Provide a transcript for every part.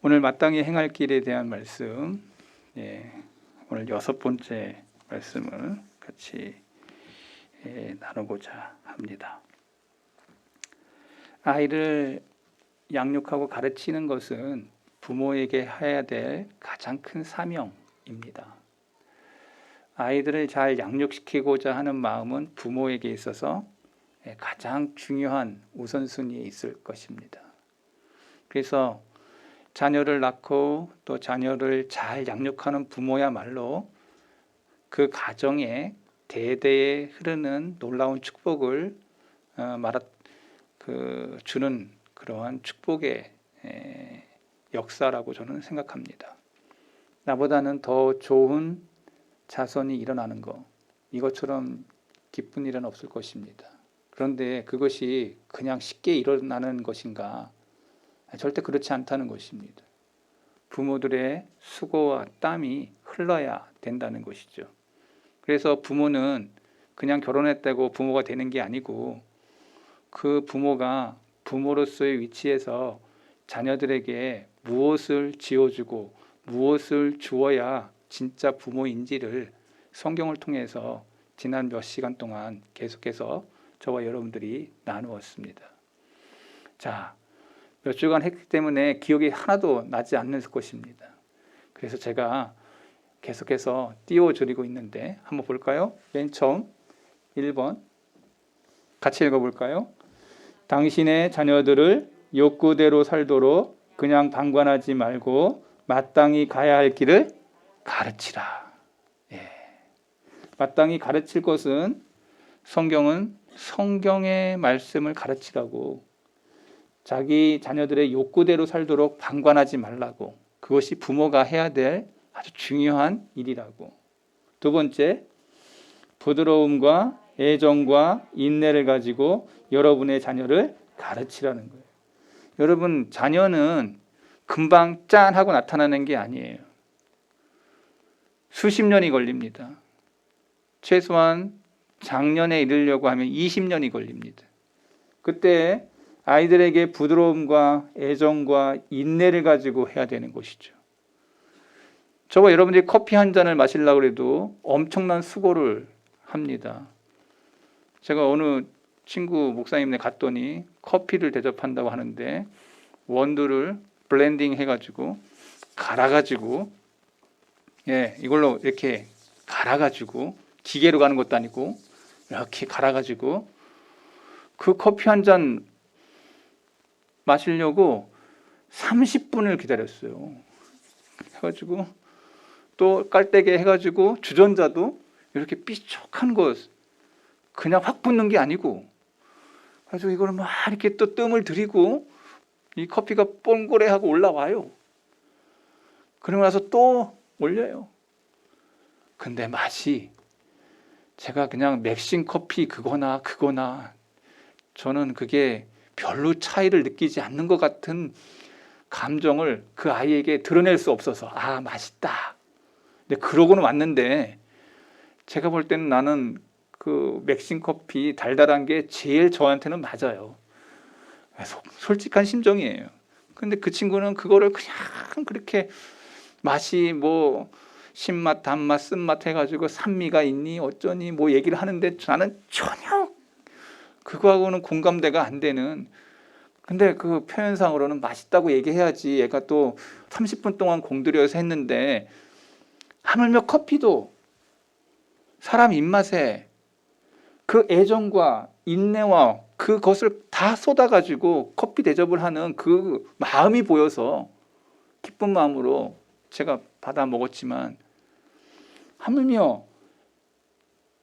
오늘 마땅히 행할 길에 대한 말씀, 오늘 6번째 말씀을 같이 나누고자 합니다. 아이를 양육하고 가르치는 것은 부모에게 해야 될 가장 큰 사명입니다. 아이들을 잘 양육시키고자 하는 마음은 부모에게 있어서 가장 중요한 우선순위에 있을 것입니다. 그래서 자녀를 낳고 또 자녀를 잘 양육하는 부모야말로 그 가정에 대대에 흐르는 놀라운 축복을 주는 그러한 축복의 역사라고 저는 생각합니다. 나보다는 더 좋은 자손이 일어나는 것, 이것처럼 기쁜 일은 없을 것입니다. 그런데 그것이 그냥 쉽게 일어나는 것인가? 절대 그렇지 않다는 것입니다. 부모들의 수고와 땀이 흘러야 된다는 것이죠. 그래서 부모는 그냥 결혼했다고 부모가 되는 게 아니고 그 부모가 부모로서의 위치에서 자녀들에게 무엇을 지어주고 무엇을 주어야 진짜 부모인지를 성경을 통해서 지난 몇 시간 동안 계속해서 저와 여러분들이 나누었습니다. 자, 몇 주간 했기 때문에 기억이 하나도 나지 않는 것입니다. 그래서 제가 계속해서 띄워드리고 있는데 한번 볼까요? 맨 처음 1번 같이 읽어볼까요? 당신의 자녀들을 욕구대로 살도록 그냥 방관하지 말고 마땅히 가야 할 길을 가르치라. 마땅히 가르칠 것은 성경은 성경의 말씀을 가르치라고, 자기 자녀들의 욕구대로 살도록 방관하지 말라고, 그것이 부모가 해야 될 아주 중요한 일이라고. 두 번째, 부드러움과 애정과 인내를 가지고 여러분의 자녀를 가르치라는 거예요. 여러분, 자녀는 금방 짠 하고 나타나는 게 아니에요. 수십 년이 걸립니다. 최소한 장년에 이르려고 하면 20년이 걸립니다. 그때 아이들에게 부드러움과 애정과 인내를 가지고 해야 되는 것이죠. 저와 여러분들이 커피 한 잔을 마시려고 해도 엄청난 수고를 합니다. 제가 어느 친구 목사님네 갔더니 커피를 대접한다고 하는데 원두를 블렌딩 해가지고 갈아가지고 이걸로 이렇게 갈아가지고 기계로 가는 것도 아니고 이렇게 갈아가지고 그 커피 한 잔 마시려고 30분을 기다렸어요. 해가지고 또 깔때기 해가지고 주전자도 이렇게 삐죽한 것 그냥 확 붓는 게 아니고 그래서 이거를 막 이렇게 또 뜸을 들이고 이 커피가 뽕고래하고 올라와요. 그러고 나서 또 올려요. 근데 맛이 제가 그냥 맥심 커피 그거나 저는 그게 별로 차이를 느끼지 않는 것 같은 감정을 그 아이에게 드러낼 수 없어서 맛있다. 근데 그러고는 왔는데 제가 볼 때는 나는 그 맥심 커피 달달한 게 제일 저한테는 맞아요. 솔직한 심정이에요. 근데 그 친구는 그거를 그냥 그렇게 맛이 뭐 신맛, 단맛, 쓴맛 해가지고 산미가 있니 어쩌니 뭐 얘기를 하는데 나는 전혀 그거하고는 공감대가 안 되는. 근데 그 표현상으로는 맛있다고 얘기해야지 얘가 또 30분 동안 공들여서 했는데 하물며 커피도 사람 입맛에 그 애정과 인내와 그것을 다 쏟아가지고 커피 대접을 하는 그 마음이 보여서 기쁜 마음으로 제가 받아 먹었지만 하물며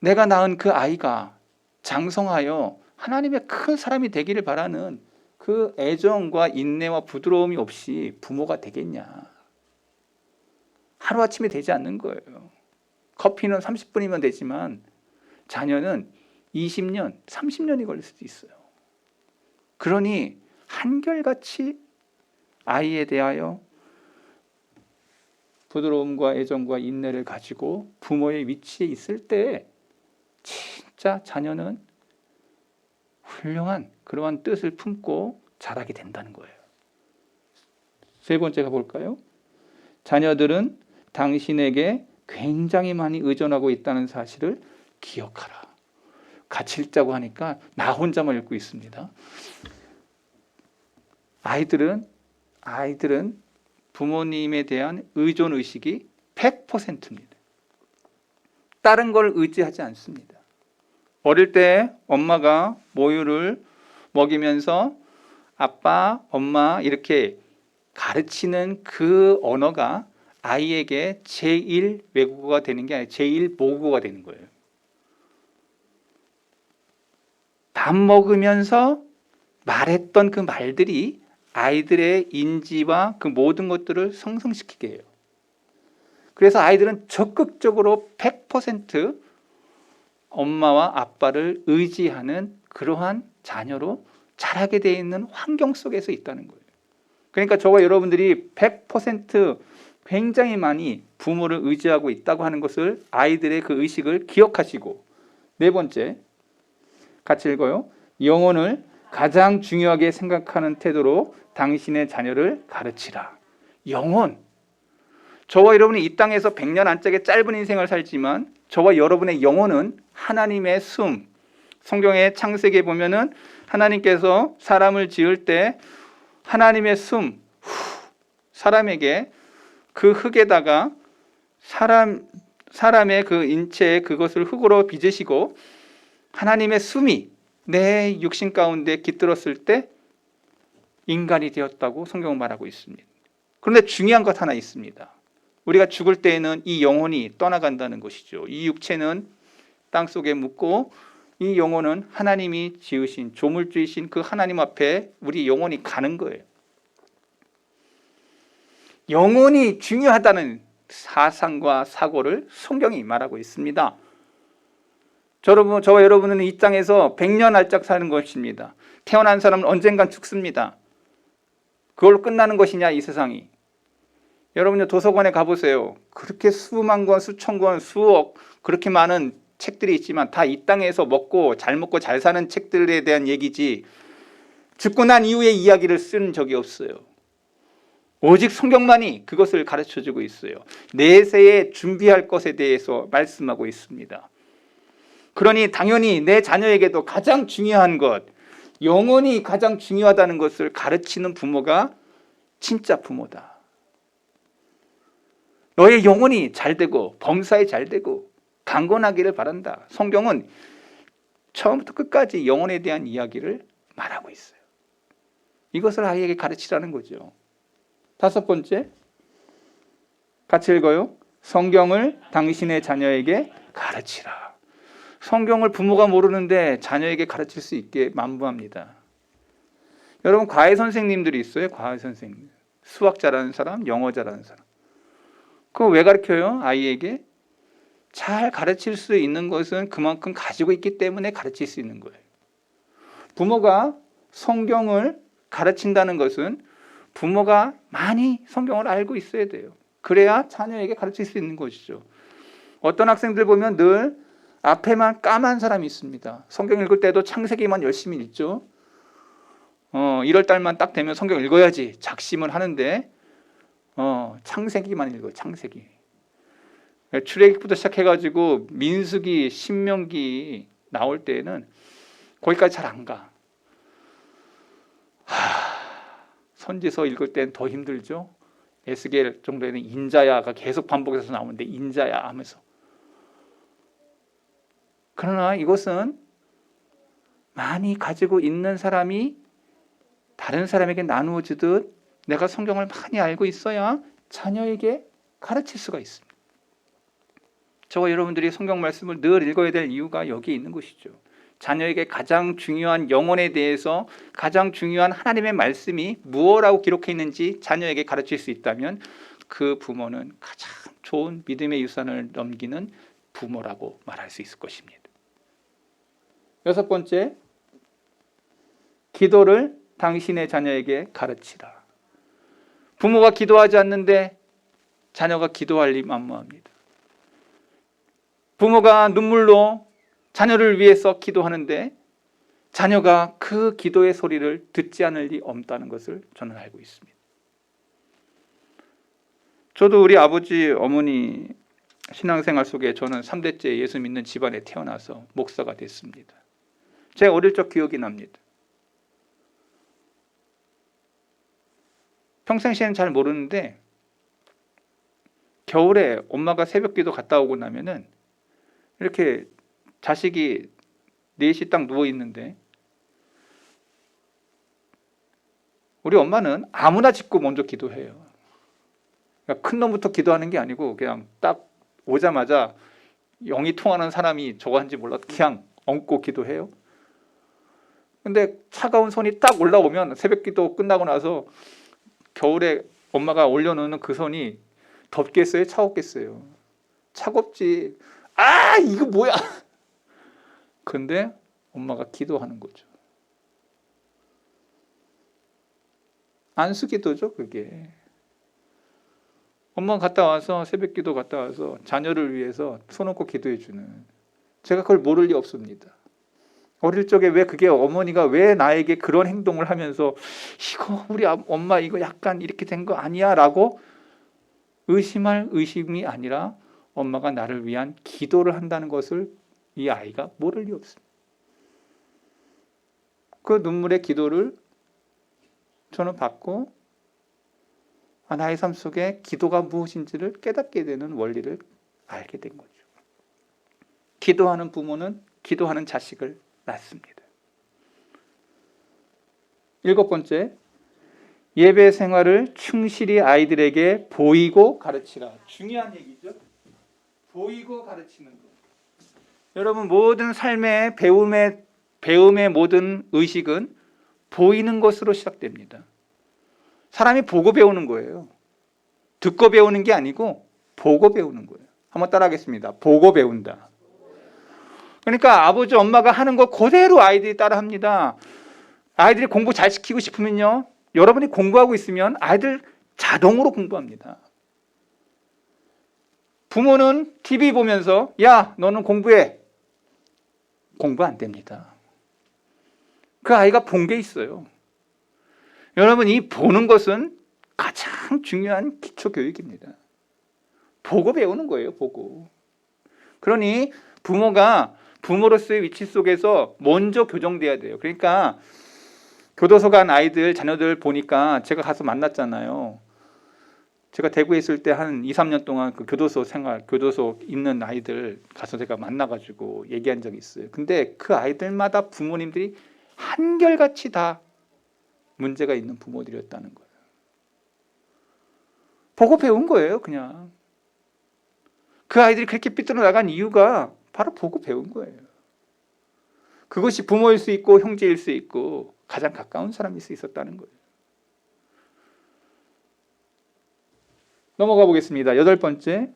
내가 낳은 그 아이가 장성하여 하나님의 큰 사람이 되기를 바라는 그 애정과 인내와 부드러움이 없이 부모가 되겠냐. 하루아침에 되지 않는 거예요. 커피는 30분이면 되지만 자녀는 20년, 30년이 걸릴 수도 있어요. 그러니 한결같이 아이에 대하여 부드러움과 애정과 인내를 가지고 부모의 위치에 있을 때 진짜 자녀는 훌륭한 그러한 뜻을 품고 자라게 된다는 거예요. 세 번째 가볼까요? 자녀들은 당신에게 굉장히 많이 의존하고 있다는 사실을 기억하라. 같이 읽자고 하니까 나 혼자만 읽고 있습니다. 아이들은 부모님에 대한 의존 의식이 100%입니다. 다른 걸 의지하지 않습니다. 어릴 때 엄마가 모유를 먹이면서 아빠, 엄마 이렇게 가르치는 그 언어가 아이에게 제1 외국어가 되는 게 아니라 제1 모국어가 되는 거예요. 밥 먹으면서 말했던 그 말들이 아이들의 인지와 그 모든 것들을 성성시키게 해요. 그래서 아이들은 적극적으로 100% 엄마와 아빠를 의지하는 그러한 자녀로 자라게 되어 있는 환경 속에서 있다는 거예요. 그러니까 저와 여러분들이 100% 굉장히 많이 부모를 의지하고 있다고 하는 것을 아이들의 그 의식을 기억하시고, 네 번째 같이 읽어요. 영혼을 가장 중요하게 생각하는 태도로 당신의 자녀를 가르치라. 영혼. 저와 여러분이 이 땅에서 100년 안짝의 짧은 인생을 살지만 저와 여러분의 영혼은 하나님의 숨. 성경의 창세기에 보면은 하나님께서 사람을 지을 때 하나님의 숨, 사람에게 그 흙에다가 사람의 그 인체에 그것을 흙으로 빚으시고 하나님의 숨이 내 육신 가운데 깃들었을 때 인간이 되었다고 성경은 말하고 있습니다. 그런데 중요한 것 하나 있습니다. 우리가 죽을 때에는 이 영혼이 떠나간다는 것이죠. 이 육체는 땅속에 묻고 이 영혼은 하나님이 지으신 조물주이신 그 하나님 앞에 우리 영혼이 가는 거예요. 영혼이 중요하다는 사상과 사고를 성경이 말하고 있습니다. 저와 여러분은 이 땅에서 100년 알짝 사는 것입니다. 태어난 사람은 언젠간 죽습니다. 그걸로 끝나는 것이냐 이 세상이. 여러분 도서관에 가보세요. 그렇게 수만 권, 수천 권, 수억 그렇게 많은 책들이 있지만 다 이 땅에서 먹고 잘 사는 책들에 대한 얘기지 죽고 난 이후의 이야기를 쓴 적이 없어요. 오직 성경만이 그것을 가르쳐주고 있어요. 내세에 준비할 것에 대해서 말씀하고 있습니다. 그러니 당연히 내 자녀에게도 가장 중요한 것, 영혼이 가장 중요하다는 것을 가르치는 부모가 진짜 부모다. 너의 영혼이 잘 되고 범사에 잘 되고 강건하기를 바란다. 성경은 처음부터 끝까지 영혼에 대한 이야기를 말하고 있어요. 이것을 아이에게 가르치라는 거죠. 다섯 번째, 같이 읽어요. 성경을 당신의 자녀에게 가르치라. 성경을 부모가 모르는데 자녀에게 가르칠 수 있게 만부합니다. 여러분 과외 선생님들이 있어요. 과외 선생님. 수학 잘하는 사람, 영어 잘하는 사람. 그거 왜 가르쳐요? 아이에게? 잘 가르칠 수 있는 것은 그만큼 가지고 있기 때문에 가르칠 수 있는 거예요. 부모가 성경을 가르친다는 것은 부모가 많이 성경을 알고 있어야 돼요. 그래야 자녀에게 가르칠 수 있는 것이죠. 어떤 학생들 보면 늘 앞에만 까만 사람이 있습니다. 성경 읽을 때도 창세기만 열심히 읽죠. 1월 달만 딱 되면 성경 읽어야지 작심을 하는데 창세기만 읽어요. 창세기. 출애굽부터 시작해가지고 민수기, 신명기 나올 때는 거기까지 잘 안 가. 선지서 읽을 땐 더 힘들죠. 에스겔 정도에는 인자야가 계속 반복해서 나오는데 인자야 하면서. 그러나 이것은 많이 가지고 있는 사람이 다른 사람에게 나누어 주듯 내가 성경을 많이 알고 있어야 자녀에게 가르칠 수가 있습니다. 저와 여러분들이 성경 말씀을 늘 읽어야 될 이유가 여기에 있는 것이죠. 자녀에게 가장 중요한 영혼에 대해서 가장 중요한 하나님의 말씀이 무엇이라고 기록해 있는지 자녀에게 가르칠 수 있다면 그 부모는 가장 좋은 믿음의 유산을 넘기는 부모라고 말할 수 있을 것입니다. 여섯 번째, 기도를 당신의 자녀에게 가르치라. 부모가 기도하지 않는데 자녀가 기도할 리 만무합니다. 부모가 눈물로 자녀를 위해서 기도하는데 자녀가 그 기도의 소리를 듣지 않을 리 없다는 것을 저는 알고 있습니다. 저도 우리 아버지, 어머니 신앙생활 속에 저는 3대째 예수 믿는 집안에 태어나서 목사가 됐습니다. 제 어릴 적 기억이 납니다. 평상시에는 잘 모르는데 겨울에 엄마가 새벽기도 갔다 오고 나면은 이렇게 자식이 넷이 딱 누워 있는데 우리 엄마는 아무나 짚고 먼저 기도해요. 그러니까 큰 놈부터 기도하는 게 아니고 그냥 딱 오자마자 영이 통하는 사람이 저거 한지 몰라도 그냥 얹고 기도해요. 근데 차가운 손이 딱 올라오면 새벽기도 끝나고 나서 겨울에 엄마가 올려놓는 그 손이 덥겠어요? 차갑겠어요? 차갑지. 아, 이거 뭐야? 근데 엄마가 기도하는 거죠. 안수기도죠, 그게. 엄마가 갔다 와서 새벽기도 갔다 와서 자녀를 위해서 손 얹고 기도해 주는, 제가 그걸 모를 리 없습니다. 어릴 적에 왜 그게 어머니가 왜 나에게 그런 행동을 하면서 이거 우리 엄마 이거 약간 이렇게 된 거 아니야? 라고 의심할 의심이 아니라 엄마가 나를 위한 기도를 한다는 것을 이 아이가 모를 리 없습니다. 그 눈물의 기도를 저는 받고 나의 삶 속에 기도가 무엇인지를 깨닫게 되는 원리를 알게 된 거죠. 기도하는 부모는 기도하는 자식을 낳습니다. 7번째, 예배 생활을 충실히 아이들에게 보이고 가르치라. 중요한 얘기죠. 보이고 가르치는 것. 여러분, 모든 삶의 배움의 모든 의식은 보이는 것으로 시작됩니다. 사람이 보고 배우는 거예요. 듣고 배우는 게 아니고 보고 배우는 거예요. 한번 따라하겠습니다. 보고 배운다. 그러니까 아버지, 엄마가 하는 거 그대로 아이들이 따라합니다. 아이들이 공부 잘 시키고 싶으면요, 여러분이 공부하고 있으면 아이들 자동으로 공부합니다. 부모는 TV 보면서 야, 너는 공부해. 공부 안 됩니다. 그 아이가 본 게 있어요. 여러분, 이 보는 것은 가장 중요한 기초 교육입니다. 보고 배우는 거예요, 보고. 그러니 부모가 부모로서의 위치 속에서 먼저 교정돼야 돼요. 그러니까 교도소 간 아이들, 자녀들 보니까 제가 가서 만났잖아요. 제가 대구에 있을 때 한 2, 3년 동안 그 교도소 있는 아이들 가서 제가 만나가지고 얘기한 적이 있어요. 근데 그 아이들마다 부모님들이 한결같이 다 문제가 있는 부모들이었다는 거예요. 보고 배운 거예요, 그냥. 그 아이들이 그렇게 삐뚤어 나간 이유가 바로 보고 배운 거예요. 그것이 부모일 수 있고 형제일 수 있고 가장 가까운 사람일 수 있었다는 거예요. 넘어가 보겠습니다. 8번째,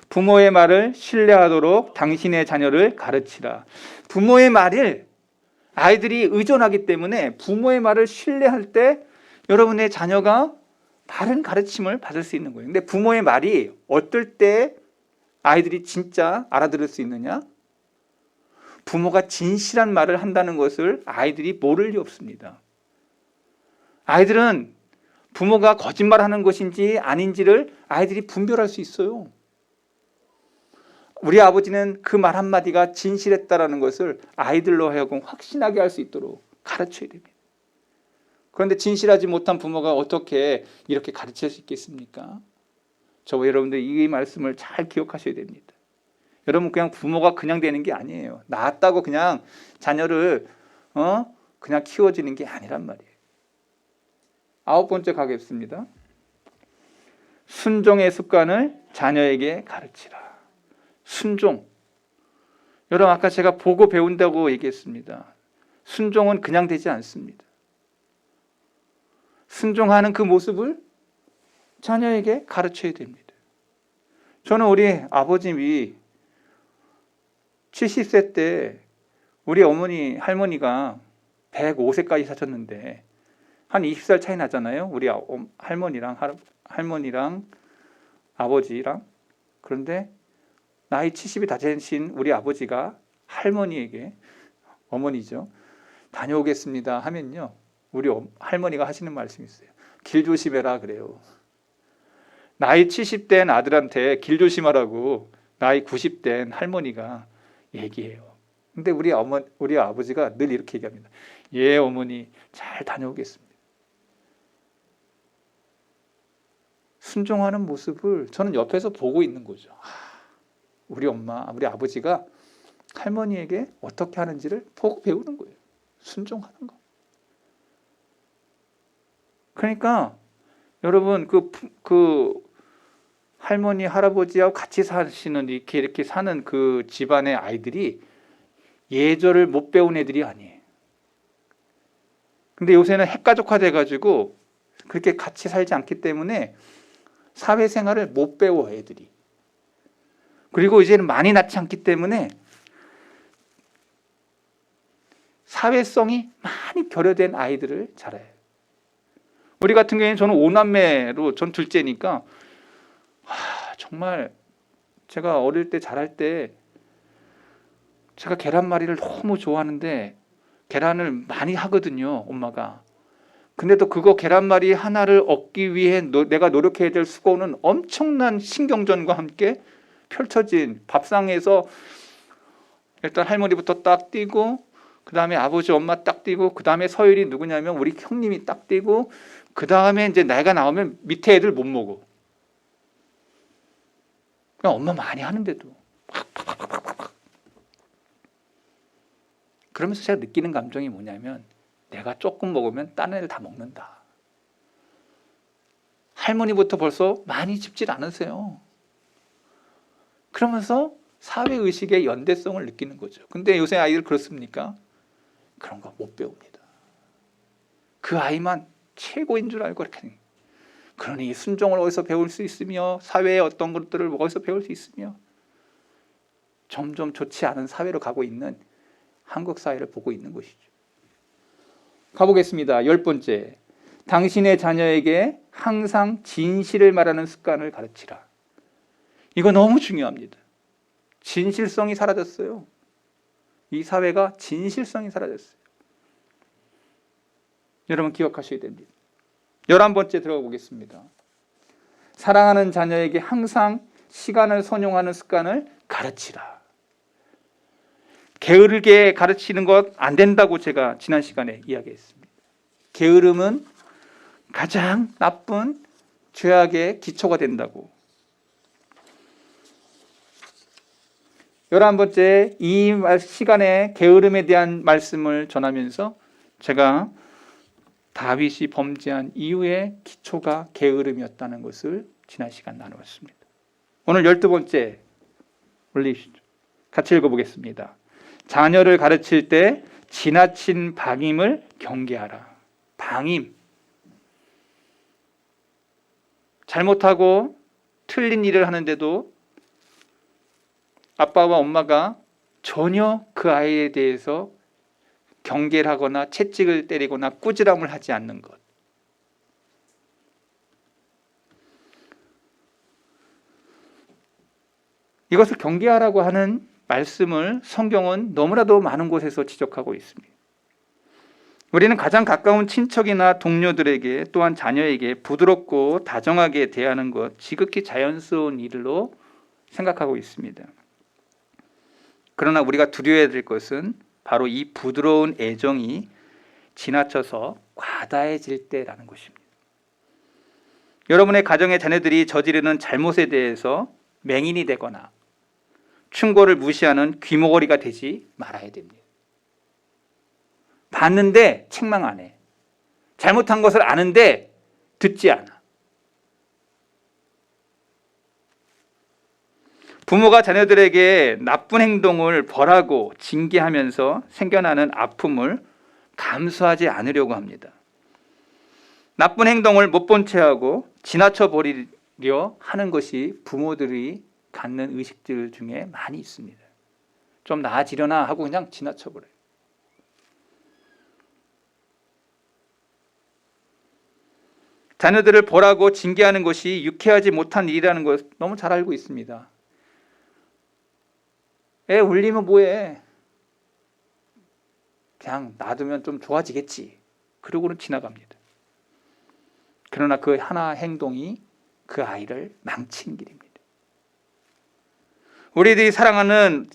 부모의 말을 신뢰하도록 당신의 자녀를 가르치라. 부모의 말을 아이들이 의존하기 때문에 부모의 말을 신뢰할 때 여러분의 자녀가 바른 가르침을 받을 수 있는 거예요. 근데 부모의 말이 어떨 때 아이들이 진짜 알아들을 수 있느냐? 부모가 진실한 말을 한다는 것을 아이들이 모를 리 없습니다. 아이들은 부모가 거짓말하는 것인지 아닌지를 아이들이 분별할 수 있어요. 우리 아버지는 그 말 한마디가 진실했다라는 것을 아이들로 하여금 확신하게 할 수 있도록 가르쳐야 됩니다. 그런데 진실하지 못한 부모가 어떻게 이렇게 가르칠 수 있겠습니까? 저와 여러분들 이 말씀을 잘 기억하셔야 됩니다. 여러분, 그냥 부모가 그냥 되는 게 아니에요. 낳았다고 그냥 자녀를 그냥 키워지는 게 아니란 말이에요. 9번째 가겠습니다. 순종의 습관을 자녀에게 가르치라. 순종. 여러분, 아까 제가 보고 배운다고 얘기했습니다. 순종은 그냥 되지 않습니다. 순종하는 그 모습을 자녀에게 가르쳐야 됩니다. 저는 우리 아버님이 70세 때 우리 어머니, 할머니가 105세까지 사셨는데 한 20살 차이 나잖아요. 우리 할머니랑 아버지랑. 그런데 나이 70이 다 되신 우리 아버지가 할머니에게, 어머니죠, 다녀오겠습니다 하면요, 우리 할머니가 하시는 말씀이 있어요. 길 조심해라 그래요. 나이 70된 아들한테 길 조심하라고 나이 90된 할머니가 얘기해요. 근데 우리 아버지가 늘 이렇게 얘기합니다. 예, 어머니 잘 다녀오겠습니다. 순종하는 모습을 저는 옆에서 보고 있는 거죠. 우리 우리 아버지가 할머니에게 어떻게 하는지를 보고 배우는 거예요. 순종하는 거. 그러니까 여러분 그 할머니 할아버지하고 같이 사시는 이렇게 사는 그 집안의 아이들이 예절을 못 배운 애들이 아니에요. 근데 요새는 핵가족화 돼가지고 그렇게 같이 살지 않기 때문에 사회생활을 못 배워 애들이. 그리고 이제는 많이 낳지 않기 때문에 사회성이 많이 결여된 아이들을 자라요. 우리 같은 경우에는 저는 5남매로 전 둘째니까 정말 제가 어릴 때 자랄 때 제가 계란말이를 너무 좋아하는데 계란을 많이 하거든요, 엄마가. 근데 또 그거 계란말이 하나를 얻기 위해 내가 노력해야 될 수고는 엄청난 신경전과 함께 펼쳐진 밥상에서 일단 할머니부터 딱 뛰고 그 다음에 아버지 엄마 딱 뛰고 그 다음에 서열이 누구냐면 우리 형님이 딱 뛰고 그 다음에 이제 내가 나오면 밑에 애들 못 먹어. 그냥 엄마 많이 하는데도 그러면서 제가 느끼는 감정이 뭐냐면 내가 조금 먹으면 다른 애들 다 먹는다. 할머니부터 벌써 많이 집질 않으세요. 그러면서 사회의식의 연대성을 느끼는 거죠. 근데 요새 아이들 그렇습니까? 그런 거 못 배웁니다. 그 아이만 최고인 줄 알고 이렇게. 그러니 순종을 어디서 배울 수 있으며 사회의 어떤 것들을 어디서 배울 수 있으며 점점 좋지 않은 사회로 가고 있는 한국 사회를 보고 있는 것이죠. 가보겠습니다. 10번째. 당신의 자녀에게 항상 진실을 말하는 습관을 가르치라. 이거 너무 중요합니다. 진실성이 사라졌어요. 이 사회가 진실성이 사라졌어요. 여러분 기억하셔야 됩니다. 11번째 들어가 보겠습니다. 사랑하는 자녀에게 항상 시간을 선용하는 습관을 가르치라. 게으르게 가르치는 것 안 된다고 제가 지난 시간에 이야기했습니다. 게으름은 가장 나쁜 죄악의 기초가 된다고. 11번째 이 시간에 게으름에 대한 말씀을 전하면서 제가 다윗이 범죄한 이유의 기초가 게으름이었다는 것을 지난 시간 나누었습니다. 오늘 12번째 올리시죠. 같이 읽어보겠습니다. 자녀를 가르칠 때 지나친 방임을 경계하라. 방임. 잘못하고 틀린 일을 하는데도 아빠와 엄마가 전혀 그 아이에 대해서 경계를 하거나 채찍을 때리거나 꾸지람을 하지 않는 것. 이것을 경계하라고 하는 말씀을 성경은 너무나도 많은 곳에서 지적하고 있습니다. 우리는 가장 가까운 친척이나 동료들에게 또한 자녀에게 부드럽고 다정하게 대하는 것 지극히 자연스러운 일로 생각하고 있습니다. 그러나 우리가 두려워야 될 것은 바로 이 부드러운 애정이 지나쳐서 과다해질 때라는 것입니다. 여러분의 가정의 자녀들이 저지르는 잘못에 대해서 맹인이 되거나 충고를 무시하는 귀머거리가 되지 말아야 됩니다. 봤는데 책망 안 해. 잘못한 것을 아는데 듣지 않아. 부모가 자녀들에게 나쁜 행동을 벌하고 징계하면서 생겨나는 아픔을 감수하지 않으려고 합니다. 나쁜 행동을 못 본 채 하고 지나쳐 버리려 하는 것이 부모들이 갖는 의식들 중에 많이 있습니다. 좀 나아지려나 하고 그냥 지나쳐 버려요. 자녀들을 벌하고 징계하는 것이 유쾌하지 못한 일이라는 것 너무 잘 알고 있습니다. 애 울리면 뭐해? 그냥 놔두면 좀 좋아지겠지. 그러고는 지나갑니다. 그러나 그 하나 행동이 그 아이를 망치는 길입니다. 우리들이 사랑하는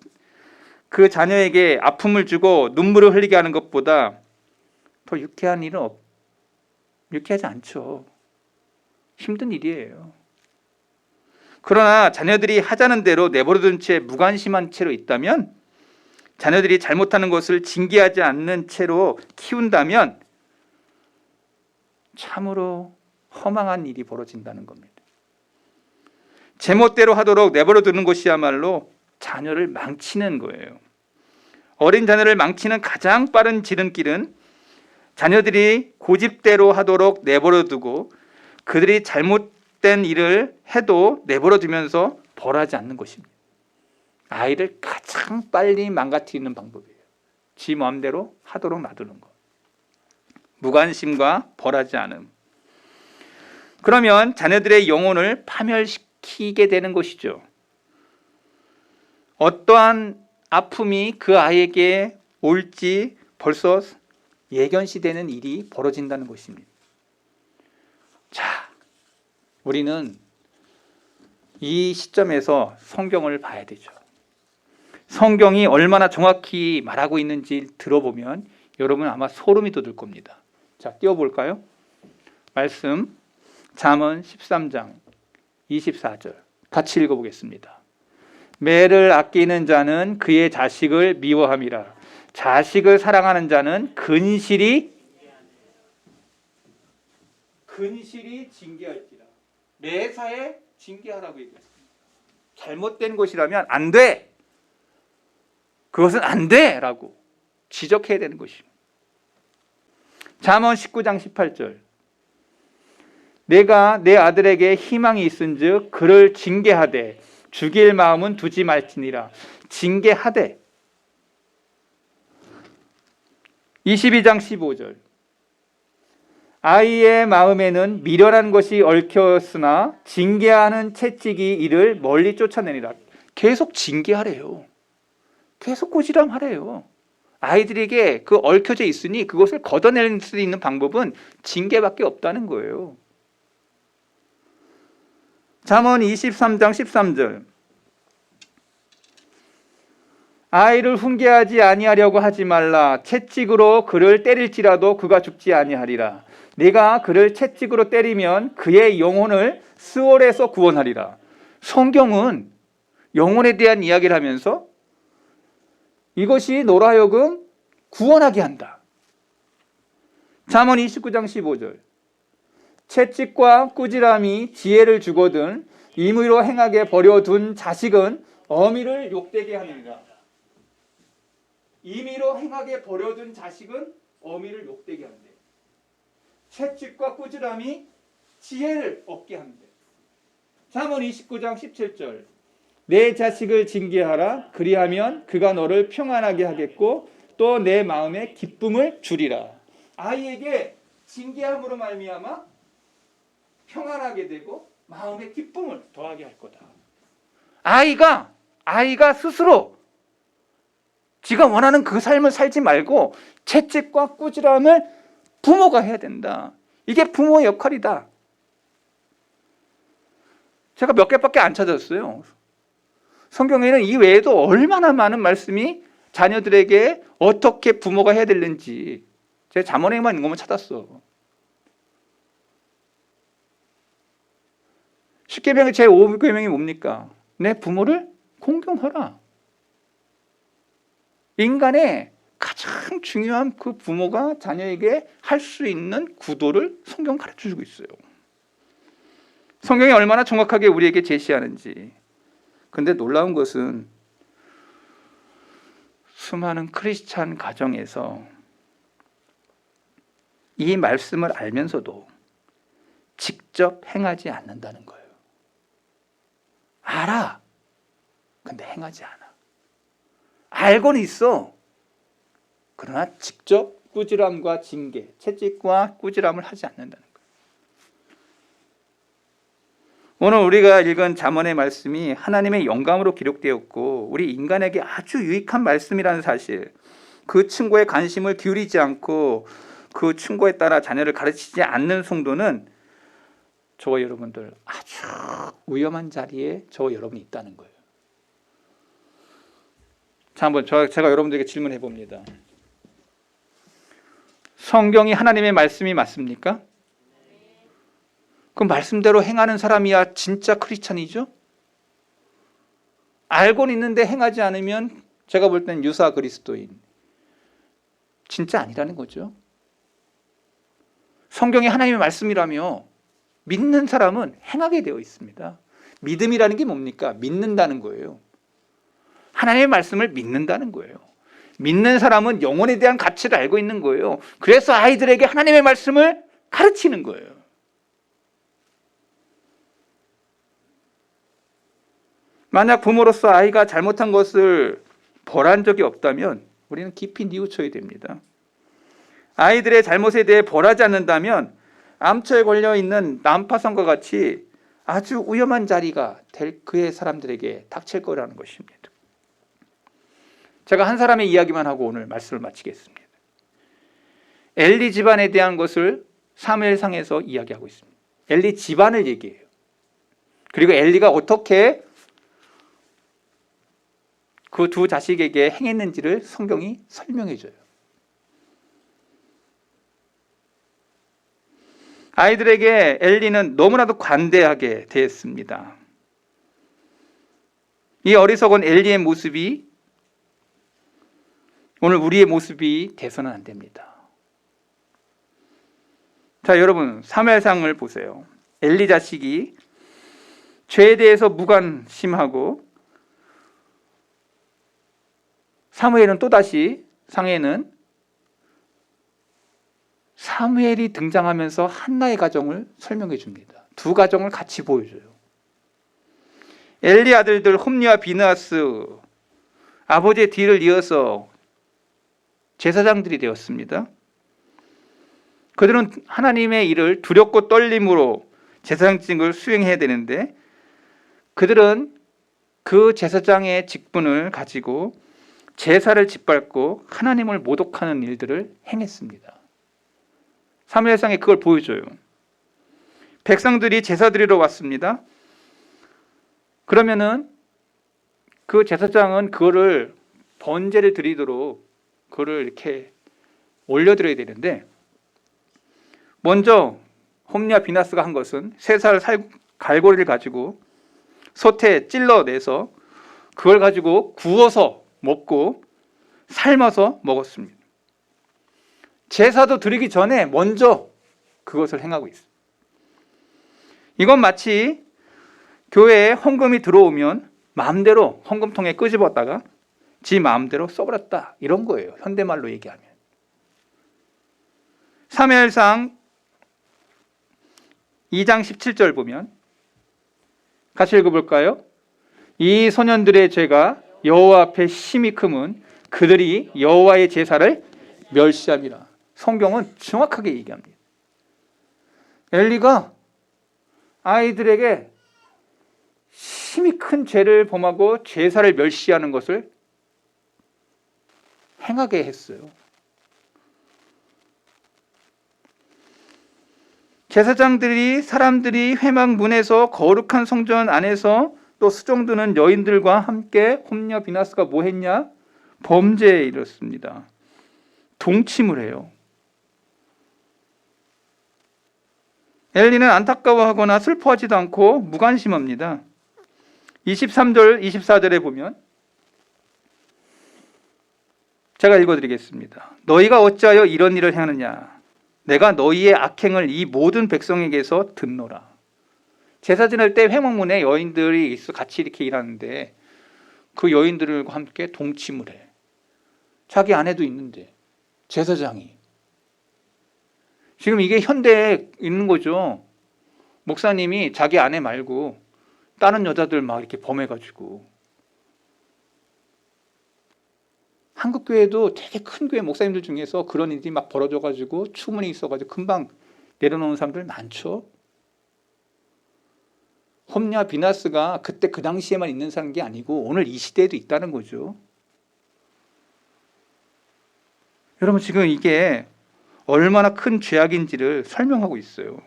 그 자녀에게 아픔을 주고 눈물을 흘리게 하는 것보다 더 유쾌한 일은 유쾌하지 않죠. 힘든 일이에요. 그러나 자녀들이 하자는 대로 내버려둔 채 무관심한 채로 있다면, 자녀들이 잘못하는 것을 징계하지 않는 채로 키운다면 참으로 허망한 일이 벌어진다는 겁니다. 제멋대로 하도록 내버려두는 것이야말로 자녀를 망치는 거예요. 어린 자녀를 망치는 가장 빠른 지름길은 자녀들이 고집대로 하도록 내버려두고 그들이 잘못된 일을 해도 내버려두면서 벌하지 않는 것입니다. 아이를 가장 빨리 망가뜨리는 방법이에요. 지 마음대로 하도록 놔두는 것. 무관심과 벌하지 않음. 그러면 자녀들의 영혼을 파멸시키게 되는 것이죠. 어떠한 아픔이 그 아이에게 올지 벌써 예견시되는 일이 벌어진다는 것입니다. 자, 우리는 이 시점에서 성경을 봐야 되죠. 성경이 얼마나 정확히 말하고 있는지 들어보면 여러분 아마 소름이 돋을 겁니다. 자, 띄워볼까요? 말씀 잠언 13장 24절 같이 읽어보겠습니다. 매를 아끼는 자는 그의 자식을 미워함이라. 자식을 사랑하는 자는 근실이 징계할지라. 매사에 징계하라고 얘기했습니다. 잘못된 것이라면 안 돼. 그것은 안 돼 라고 지적해야 되는 것입니다. 잠언 19장 18절 내가 내 아들에게 희망이 있은즉 그를 징계하되 죽일 마음은 두지 말지니라. 징계하되. 22장 15절 아이의 마음에는 미련한 것이 얽혔으나 징계하는 채찍이 이를 멀리 쫓아내니라. 계속 징계하래요. 계속 꼬지람하래요. 아이들에게 그 얽혀져 있으니 그것을 걷어낼 수 있는 방법은 징계밖에 없다는 거예요. 잠언 23장 13절 아이를 훈계하지 아니하려고 하지 말라. 채찍으로 그를 때릴지라도 그가 죽지 아니하리라. 네가 그를 채찍으로 때리면 그의 영혼을 스월에서 구원하리라. 성경은 영혼에 대한 이야기를 하면서 이것이 너로 하여금 구원하게 한다. 잠언 29장 15절 채찍과 꾸지람이 지혜를 주거든 임의로 행하게 버려둔 자식은 어미를 욕되게 하느니라. 임의로 행하게 버려둔 자식은 어미를 욕되게 한대. 채찍과 꾸지람이 지혜를 얻게 한대. 잠언 29장 17절 내 자식을 징계하라. 그리하면 그가 너를 평안하게 하겠고 또 내 마음에 기쁨을 주리라. 아이에게 징계함으로 말미암아 평안하게 되고 마음의 기쁨을 더하게 할 거다. 아이가 스스로 지가 원하는 그 삶을 살지 말고 채찍과 꾸지람을 부모가 해야 된다. 이게 부모의 역할이다. 제가 몇 개밖에 안 찾았어요. 성경에는 이 외에도 얼마나 많은 말씀이 자녀들에게 어떻게 부모가 해야 되는지 제가 잠언에만 있는 것만 찾았어. 10계명의 제5계명이 뭡니까? 내 부모를 공경하라. 인간의 가장 중요한 그 부모가 자녀에게 할 수 있는 구도를 성경 가르쳐주고 있어요. 성경이 얼마나 정확하게 우리에게 제시하는지. 근데 놀라운 것은 수많은 크리스찬 가정에서 이 말씀을 알면서도 직접 행하지 않는다는 거예요. 알아. 근데 행하지 않아. 알고는 있어. 그러나 직접 꾸지람과 징계, 채찍과 꾸지람을 하지 않는다는 거예요. 오늘 우리가 읽은 잠언의 말씀이 하나님의 영감으로 기록되었고 우리 인간에게 아주 유익한 말씀이라는 사실, 그 충고에 관심을 기울이지 않고 그 충고에 따라 자녀를 가르치지 않는 성도는 저와 여러분들 아주 위험한 자리에 저 여러분이 있다는 거예요. 자, 한번 제가 여러분들에게 질문해 봅니다. 성경이 하나님의 말씀이 맞습니까? 그 말씀대로 행하는 사람이야 진짜 크리스찬이죠? 알고는 있는데 행하지 않으면 제가 볼 때는 유사 그리스도인, 진짜 아니라는 거죠. 성경이 하나님의 말씀이라며 믿는 사람은 행하게 되어 있습니다. 믿음이라는 게 뭡니까? 믿는다는 거예요. 하나님의 말씀을 믿는다는 거예요. 믿는 사람은 영혼에 대한 가치를 알고 있는 거예요. 그래서 아이들에게 하나님의 말씀을 가르치는 거예요. 만약 부모로서 아이가 잘못한 것을 벌한 적이 없다면 우리는 깊이 뉘우쳐야 됩니다. 아이들의 잘못에 대해 벌하지 않는다면 암초에 걸려있는 난파선과 같이 아주 위험한 자리가 될 그의 사람들에게 닥칠 거라는 것입니다. 제가 한 사람의 이야기만 하고 오늘 말씀을 마치겠습니다. 엘리 집안에 대한 것을 사무엘상에서 이야기하고 있습니다. 엘리 집안을 얘기해요. 그리고 엘리가 어떻게 그 두 자식에게 행했는지를 성경이 설명해줘요. 아이들에게 엘리는 너무나도 관대하게 대했습니다. 이 어리석은 엘리의 모습이 오늘 우리의 모습이 돼서는 안 됩니다. 자, 여러분 사무엘상을 보세요. 엘리 자식이 죄에 대해서 무관심하고 사무엘은 또다시 상에는 사무엘이 등장하면서 한나의 가정을 설명해 줍니다. 두 가정을 같이 보여줘요. 엘리 아들들 홈리와 비느하스, 아버지의 뒤를 이어서 제사장들이 되었습니다. 그들은 하나님의 일을 두렵고 떨림으로 제사장직을 수행해야 되는데 그들은 그 제사장의 직분을 가지고 제사를 짓밟고 하나님을 모독하는 일들을 행했습니다. 사무엘상에 그걸 보여줘요. 백성들이 제사 드리러 왔습니다. 그러면은 그 제사장은 그거를 번제를 드리도록 그거를 이렇게 올려드려야 되는데 먼저 홈리와 비나스가 한 것은 세 살 갈고리를 가지고 솥에 찔러내서 그걸 가지고 구워서 먹고 삶아서 먹었습니다. 제사도 드리기 전에 먼저 그것을 행하고 있어요. 이건 마치 교회에 헌금이 들어오면 마음대로 헌금통에 끄집었다가 지 마음대로 써버렸다 이런 거예요. 현대말로 얘기하면. 사무엘상 2장 17절 보면 같이 읽어볼까요? 이 소년들의 죄가 여호와 앞에 심히 크면 그들이 여호와의 제사를 멸시함이라. 성경은 정확하게 얘기합니다. 엘리가 아이들에게 심히 큰 죄를 범하고 제사를 멸시하는 것을 행하게 했어요. 제사장들이 사람들이 회막 문에서 거룩한 성전 안에서 또 수종드는 여인들과 함께 홈리와 비나스가 뭐 했냐? 범죄에 이르렀습니다. 동침을 해요. 엘리는 안타까워하거나 슬퍼하지도 않고 무관심합니다. 23절, 24절에 보면 제가 읽어드리겠습니다. 너희가 어찌하여 이런 일을 행하느냐? 내가 너희의 악행을 이 모든 백성에게서 듣노라. 제사 지낼 때 회막문에 여인들이 있어 같이 이렇게 일하는데 그 여인들과 함께 동침을 해. 자기 아내도 있는데 제사장이. 지금 이게 현대에 있는 거죠. 목사님이 자기 아내 말고 다른 여자들 막 이렇게 범해가지고. 한국 교회도 되게 큰 교회 목사님들 중에서 그런 일이 막 벌어져가지고 추문이 있어가지고 금방 내려놓은 사람들 많죠. 홈리와 비나스가 그때 그 당시에만 있는 사는 게 아니고 오늘 이 시대에도 있다는 거죠. 여러분 지금 이게 얼마나 큰 죄악인지를 설명하고 있어요.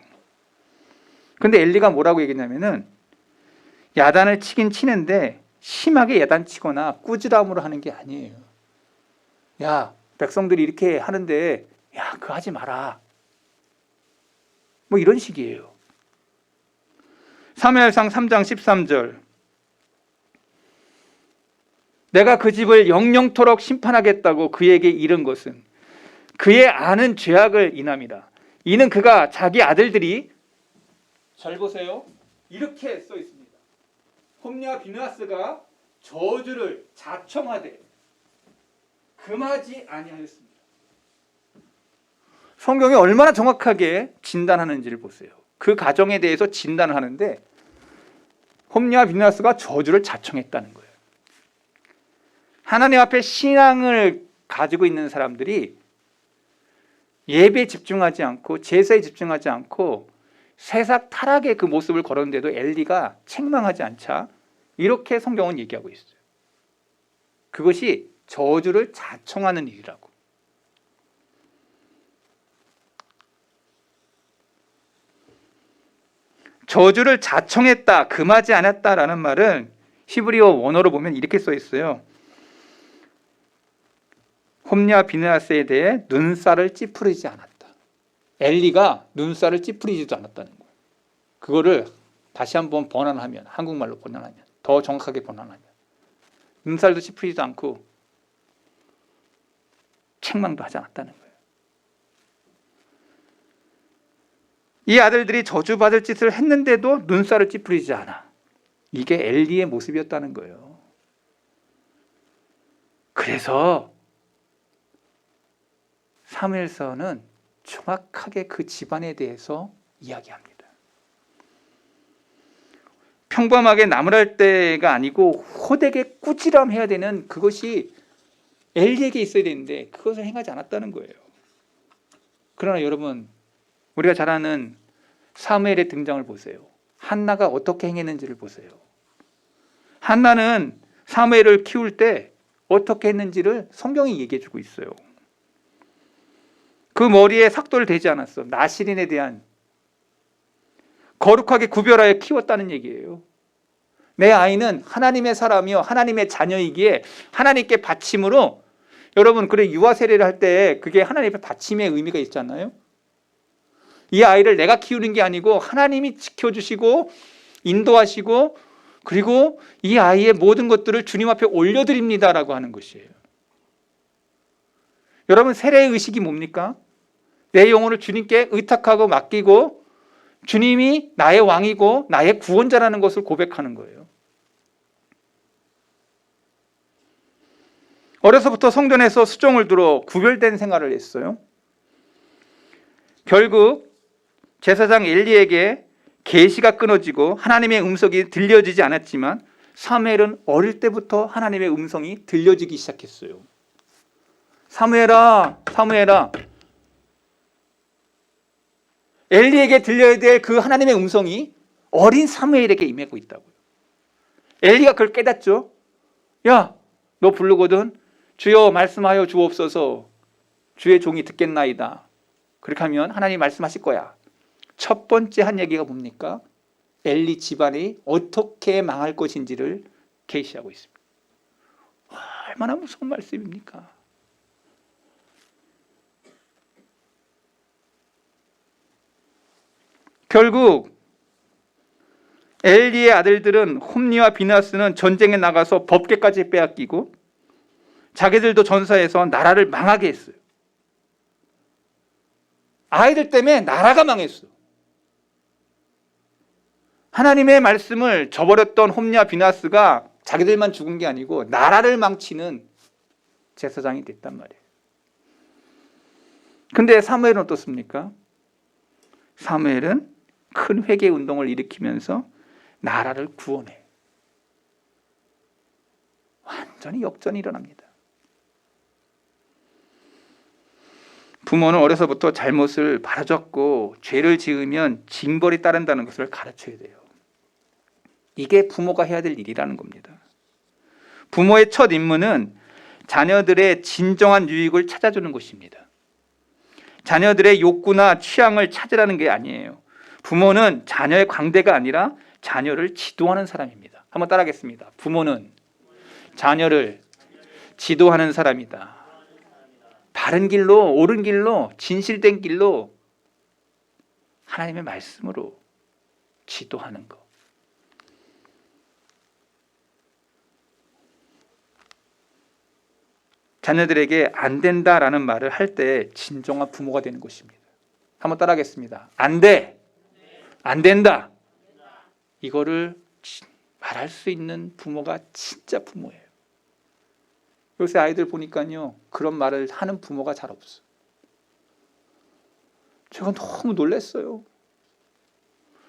근데 엘리가 뭐라고 얘기했냐면은 야단을 치긴 치는데 심하게 야단치거나 꾸지람으로 하는 게 아니에요. 야, 백성들이 이렇게 하는데 야, 그거 하지 마라. 뭐 이런 식이에요. 사무엘상 3장 13절. 내가 그 집을 영영토록 심판하겠다고 그에게 이른 것은 그의 아는 죄악을 인함이라. 이는 그가 자기 아들들이, 잘 보세요, 이렇게 써 있습니다. 홈리와 비느하스가 저주를 자청하되 금하지 아니하였습니다. 성경이 얼마나 정확하게 진단하는지를 보세요. 그 가정에 대해서 진단을 하는데 홈리와 비느하스가 저주를 자청했다는 거예요. 하나님 앞에 신앙을 가지고 있는 사람들이 예배에 집중하지 않고 제사에 집중하지 않고 세상 타락의 그 모습을 걸었는데도 엘리가 책망하지 않자 이렇게 성경은 얘기하고 있어요. 그것이 저주를 자청하는 일이라고. 저주를 자청했다, 금하지 않았다라는 말은 히브리어 원어로 보면 이렇게 써 있어요. 홈리와 비느하스에 대해 눈살을 찌푸리지 않았다. 엘리가 눈살을 찌푸리지도 않았다는 거예요. 그거를 다시 한번 번안하면, 한국말로 번안하면, 더 정확하게 번안하면 눈살도 찌푸리지도 않고 책망도 하지 않았다는 거예요. 이 아들들이 저주받을 짓을 했는데도 눈살을 찌푸리지 않아. 이게 엘리의 모습이었다는 거예요. 그래서 사무엘서는 정확하게 그 집안에 대해서 이야기합니다. 평범하게 나무랄 때가 아니고 호되게 꾸지람해야 되는 그것이 엘리에게 있어야 되는데 그것을 행하지 않았다는 거예요. 그러나 여러분, 우리가 잘 아는 사무엘의 등장을 보세요. 한나가 어떻게 행했는지를 보세요. 한나는 사무엘을 키울 때 어떻게 했는지를 성경이 얘기해 주고 있어요. 그 머리에 삭도를 대지 않았어. 나실인에 대한 거룩하게 구별하여 키웠다는 얘기예요. 내 아이는 하나님의 사람이요 하나님의 자녀이기에 하나님께 바침으로, 여러분 그래 유아 세례를 할 때 그게 하나님의 바침의 의미가 있잖아요. 이 아이를 내가 키우는 게 아니고 하나님이 지켜주시고 인도하시고 그리고 이 아이의 모든 것들을 주님 앞에 올려드립니다라고 하는 것이에요. 여러분 세례의 의식이 뭡니까? 내 영혼을 주님께 의탁하고 맡기고 주님이 나의 왕이고 나의 구원자라는 것을 고백하는 거예요. 어려서부터 성전에서 수종을 들어 구별된 생활을 했어요. 결국 제사장 엘리에게 계시가 끊어지고 하나님의 음성이 들려지지 않았지만 사무엘은 어릴 때부터 하나님의 음성이 들려지기 시작했어요. 사무엘아, 사무엘아. 엘리에게 들려야 될 그 하나님의 음성이 어린 사무엘에게 임하고 있다고요. 엘리가 그걸 깨닫죠. 야, 너 부르거든. 주여 말씀하여 주옵소서. 주의 종이 듣겠나이다. 그렇게 하면 하나님이 말씀하실 거야. 첫 번째 한 얘기가 뭡니까? 엘리 집안이 어떻게 망할 것인지를 계시하고 있습니다. 얼마나 무서운 말씀입니까? 결국 엘리의 아들들은 홈리와 비느하스는 전쟁에 나가서 법궤까지 빼앗기고 자기들도 전사해서 나라를 망하게 했어요. 아이들 때문에 나라가 망했어. 하나님의 말씀을 저버렸던 홈리와 비느하스가 자기들만 죽은 게 아니고 나라를 망치는 제사장이 됐단 말이에요. 근데 사무엘은 어떻습니까? 사무엘은 큰 회개 운동을 일으키면서 나라를 구원해. 완전히 역전이 일어납니다. 부모는 어려서부터 잘못을 바로잡고 죄를 지으면 징벌이 따른다는 것을 가르쳐야 돼요. 이게 부모가 해야 될 일이라는 겁니다. 부모의 첫 임무는 자녀들의 진정한 유익을 찾아주는 것입니다. 자녀들의 욕구나 취향을 찾으라는 게 아니에요. 부모는 자녀의 광대가 아니라 자녀를 지도하는 사람입니다. 한번 따라하겠습니다. 부모는 자녀를 지도하는 사람이다. 바른 길로, 옳은 길로, 진실된 길로 하나님의 말씀으로 지도하는 것. 자녀들에게 안 된다라는 말을 할 때 진정한 부모가 되는 것입니다. 한번 따라하겠습니다. 안 돼. 안 된다. 이거를 말할 수 있는 부모가 진짜 부모예요. 요새 아이들 보니까요, 그런 말을 하는 부모가 잘 없어요. 제가 너무 놀랐어요.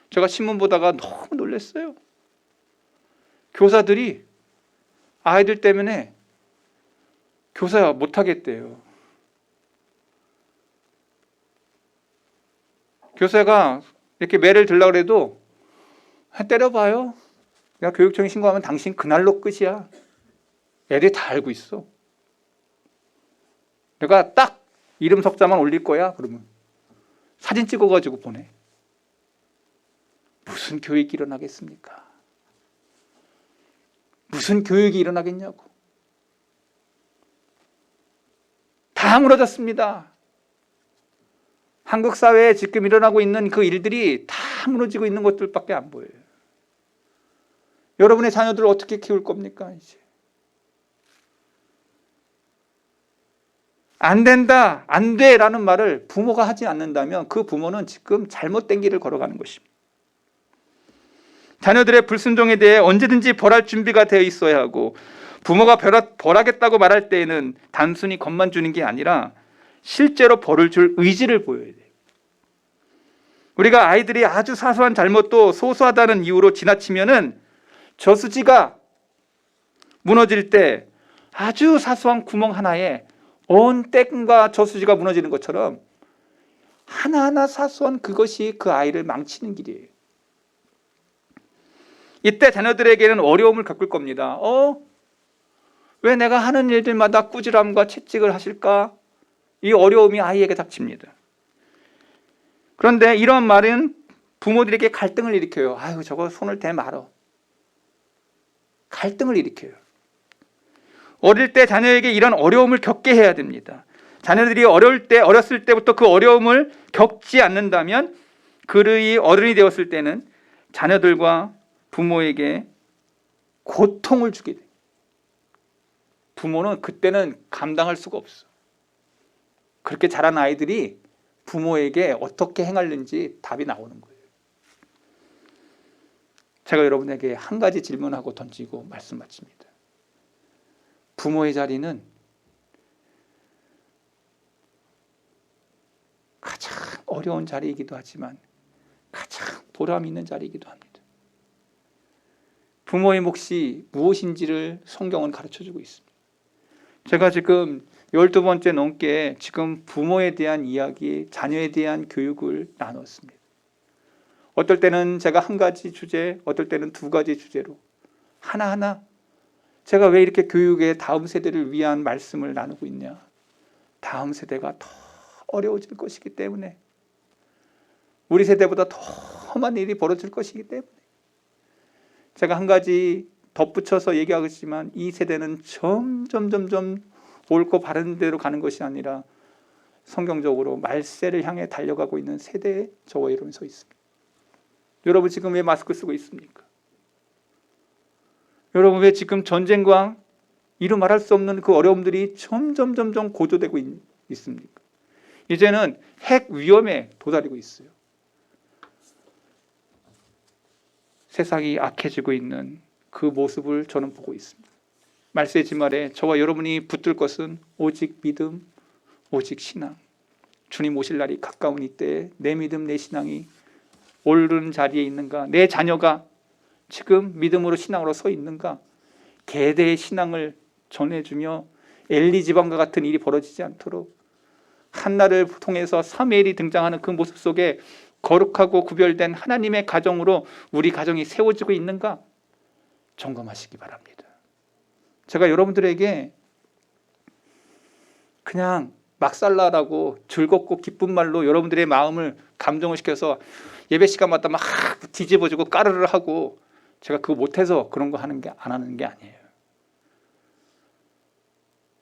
제가 신문 보다가 너무 놀랐어요. 교사들이 아이들 때문에 교사 못하겠대요. 교사가 이렇게 매를 들려고 해도 때려봐요. 내가 교육청에 신고하면 당신 그날로 끝이야. 애들이 다 알고 있어. 내가 딱 이름 석자만 올릴 거야. 그러면 사진 찍어가지고 보내. 무슨 교육이 일어나겠습니까? 무슨 교육이 일어나겠냐고. 다 무너졌습니다. 한국 사회에 지금 일어나고 있는 그 일들이 다 무너지고 있는 것들밖에 안 보여요. 여러분의 자녀들을 어떻게 키울 겁니까? 이제 안 된다, 안 돼라는 말을 부모가 하지 않는다면 그 부모는 지금 잘못된 길을 걸어가는 것입니다. 자녀들의 불순종에 대해 언제든지 벌할 준비가 되어 있어야 하고, 부모가 벌하겠다고 말할 때에는 단순히 겁만 주는 게 아니라 실제로 벌을 줄 의지를 보여야 돼요. 우리가 아이들이 아주 사소한 잘못도 소소하다는 이유로 지나치면은 저수지가 무너질 때 아주 사소한 구멍 하나에 온 댐과 저수지가 무너지는 것처럼 하나하나 사소한 그것이 그 아이를 망치는 길이에요. 이때 자녀들에게는 어려움을 겪을 겁니다. 왜 내가 하는 일들마다 꾸지람과 채찍을 하실까? 이 어려움이 아이에게 닥칩니다. 그런데 이런 말은 부모들에게 갈등을 일으켜요. 아유, 저거 손을 대 말어. 갈등을 일으켜요. 어릴 때 자녀에게 이런 어려움을 겪게 해야 됩니다. 자녀들이 어렸을 때부터 그 어려움을 겪지 않는다면 그의 어른이 되었을 때는 자녀들과 부모에게 고통을 주게 돼요. 부모는 그때는 감당할 수가 없어. 그렇게 자란 아이들이 부모에게 어떻게 행하는지 답이 나오는 거예요. 제가 여러분에게 한 가지 질문하고 던지고 말씀 마칩니다. 부모의 자리는 가장 어려운 자리이기도 하지만 가장 보람 있는 자리이기도 합니다. 부모의 몫이 무엇인지를 성경은 가르쳐주고 있습니다. 제가 지금 12번째 넘게 지금 부모에 대한 이야기, 자녀에 대한 교육을 나눴습니다. 어떨 때는 제가 한 가지 주제, 어떨 때는 두 가지 주제로 하나하나 제가 왜 이렇게 교육의 다음 세대를 위한 말씀을 나누고 있냐. 다음 세대가 더 어려워질 것이기 때문에, 우리 세대보다 더 험한 일이 벌어질 것이기 때문에 제가 한 가지 덧붙여서 얘기하겠지만, 이 세대는 점점 옳고 바른 대로 가는 것이 아니라 성경적으로 말세를 향해 달려가고 있는 세대에 저와 여러분이 서 있습니다. 여러분 지금 왜 마스크 쓰고 있습니까? 여러분 왜 지금 전쟁과 이루 말할 수 없는 그 어려움들이 점점 고조되고 있습니까? 이제는 핵 위험에 도달하고 있어요. 세상이 악해지고 있는 그 모습을 저는 보고 있습니다. 말세 지말에 저와 여러분이 붙들 것은 오직 믿음, 오직 신앙. 주님 오실 날이 가까운 이때에 내 믿음, 내 신앙이 옳은 자리에 있는가? 내 자녀가 지금 믿음으로 신앙으로 서 있는가? 계대의 신앙을 전해주며 엘리 지방과 같은 일이 벌어지지 않도록 한나를 통해서 사무엘이 등장하는 그 모습 속에 거룩하고 구별된 하나님의 가정으로 우리 가정이 세워지고 있는가? 점검하시기 바랍니다. 제가 여러분들에게 그냥 막살라라고 즐겁고 기쁜 말로 여러분들의 마음을 감동을 시켜서 예배 시간마다 막 뒤집어지고 까르르 하고 제가 그거 못해서 그런 거 안 하는 게 아니에요.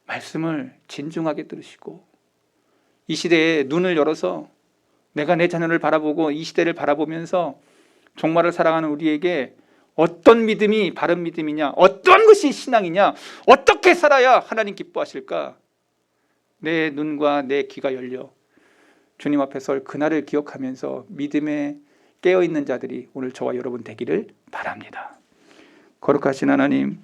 말씀을 진중하게 들으시고 이 시대에 눈을 열어서 내가 내 자녀를 바라보고 이 시대를 바라보면서 종말을 살아가는 우리에게 어떤 믿음이 바른 믿음이냐, 어떤 것이 신앙이냐, 어떻게 살아야 하나님 기뻐하실까, 내 눈과 내 귀가 열려 주님 앞에 설 그날을 기억하면서 믿음에 깨어있는 자들이 오늘 저와 여러분 되기를 바랍니다. 거룩하신 하나님,